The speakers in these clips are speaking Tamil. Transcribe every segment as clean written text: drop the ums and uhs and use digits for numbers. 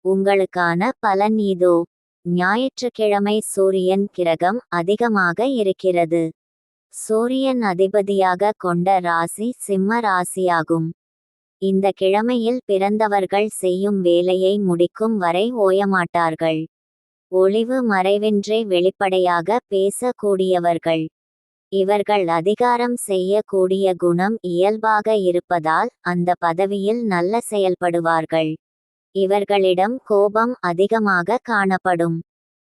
உங்களுக்கான பலன் இதோ. ஞாயிற்றுக்கிழமை சூரியன் கிரகம் அதிகமாக இருக்கிறது. சூரியன் அதிபதியாக கொண்ட ராசி சிம்ம ராசியாகும். இந்த கிழமையில் பிறந்தவர்கள் செய்யும் வேலையை முடிக்கும் வரை ஓயமாட்டார்கள். ஒளிவு மறைவின்றி வெளிப்படையாக பேசக்கூடியவர்கள். இவர்கள் அதிகாரம் செய்யக்கூடிய குணம் இயல்பாக இருப்பதால் அந்த பதவியில் நல்ல செயல்படுவார்கள். இவர்களிடம் கோபம் அதிகமாக காணப்படும்.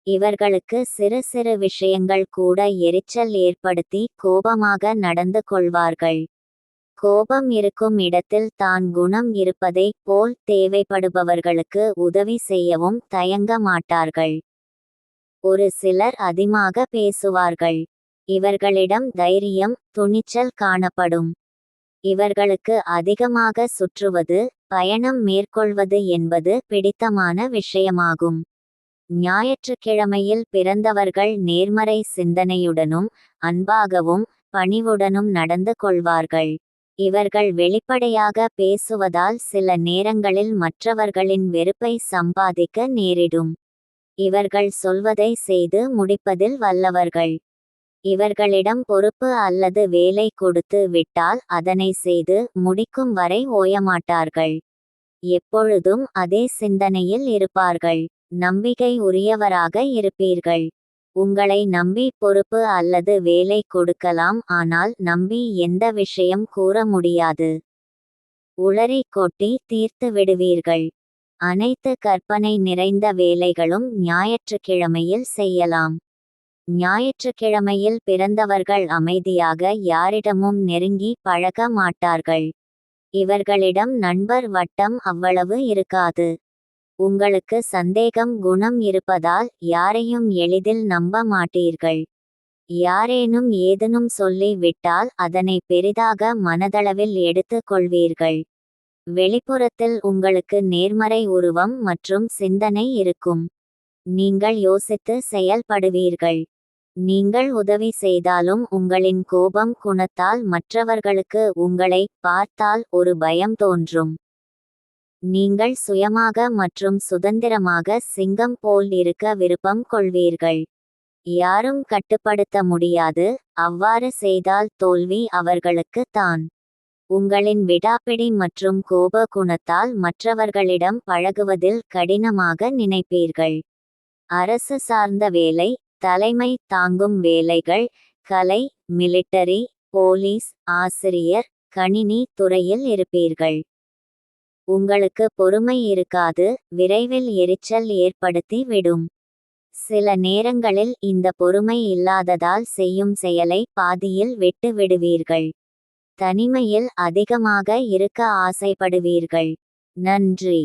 இவர்களுக்கு சிறு சிறு விஷயங்கள் கூட எரிச்சல் ஏற்படுத்தி கோபமாக நடந்து கொள்வார்கள். கோபம் இருக்கும் இடத்தில் தான் குணம் இருப்பதை போல் தேவைப்படுபவர்களுக்கு உதவி செய்யவும் தயங்க மாட்டார்கள். ஒரு சிலர் அதிகமாக பேசுவார்கள். இவர்களிடம் தைரியம், துணிச்சல் காணப்படும். இவர்களுக்கு அதிகமாக சுற்றுவது, பயணம் மேற்கொள்வது என்பது பிடித்தமான விஷயமாகும். ஞாயிற்றுக்கிழமையில் பிறந்தவர்கள் நேர்மறை சிந்தனையுடனும் அன்பாகவும் பணிவுடனும் நடந்து கொள்வார்கள். இவர்கள் வெளிப்படையாக பேசுவதால் சில நேரங்களில் மற்றவர்களின் வெறுப்பை சம்பாதிக்க நேரிடும். இவர்கள் சொல்வதை செய்து முடிப்பதில் வல்லவர்கள். இவர்களிடம் பொறுப்பு அல்லது வேலை கொடுத்து விட்டால் அதனை செய்து முடிக்கும் வரை ஓயமாட்டார்கள். எப்பொழுதும் அதே சிந்தனையில் இருப்பார்கள். நம்பிக்கை உரியவராக இருப்பீர்கள். உங்களை நம்பி பொறுப்பு அல்லது வேலை கொடுக்கலாம், ஆனால் நம்பி எந்த விஷயம் கூற முடியாது. உளறி கொட்டி தீர்த்து விடுவீர்கள். அனைத்து கற்பனை நிறைந்த வேலைகளும் ஞாயிற்றுக்கிழமையில் செய்யலாம். ஞாயிற்றுக்கிழமையில் பிறந்தவர்கள் அமைதியாக யாரிடமும் நெருங்கி பழக மாட்டார்கள். இவர்களிடம் நண்பர் வட்டம் அவ்வளவு இருக்காது. உங்களுக்கு சந்தேகம் குணம் இருப்பதால் யாரையும் எளிதில் நம்ப மாட்டீர்கள். யாரேனும் ஏதேனும் சொல்லி விட்டால் அதனை பெரிதாக மனதளவில் எடுத்து கொள்வீர்கள். வெளிப்புறத்தில் உங்களுக்கு நேர்மறை உருவம் மற்றும் சிந்தனை இருக்கும். நீங்கள் யோசித்து செயல்படுவீர்கள். நீங்கள் உதவி செய்தாலும் உங்களின் கோபம் குணத்தால் மற்றவர்களுக்கு உங்களை பார்த்தால் ஒரு பயம் தோன்றும். நீங்கள் சுயமாக மற்றும் சுதந்திரமாக சிங்கம் போல் இருக்க விருப்பம் கொள்வீர்கள். யாரும் கட்டுப்படுத்த முடியாது. அவ்வாறு செய்தால் தோல்வி அவர்களுக்கு தான். உங்களின் விடாப்பிடி மற்றும் கோப குணத்தால் மற்றவர்களிடம் பழகுவதில் கடினமாக நினைப்பீர்கள். அரசு சார்ந்த வேலை, தலைமை தாங்கும் வேலைகள், கலை, மிலிட்டரி, போலீஸ், ஆசிரியர், கணினி துறையில் இருப்பீர்கள். உங்களுக்கு பொறுமை இருக்காது, விரைவில் எரிச்சல் ஏற்படுத்தி விடும். சில நேரங்களில் இந்த பொறுமை இல்லாததால் செய்யும் செயலை பாதியில் விட்டு விடுவீர்கள். தனிமையில் அதிகமாக இருக்க ஆசைப்படுவீர்கள். நன்றி.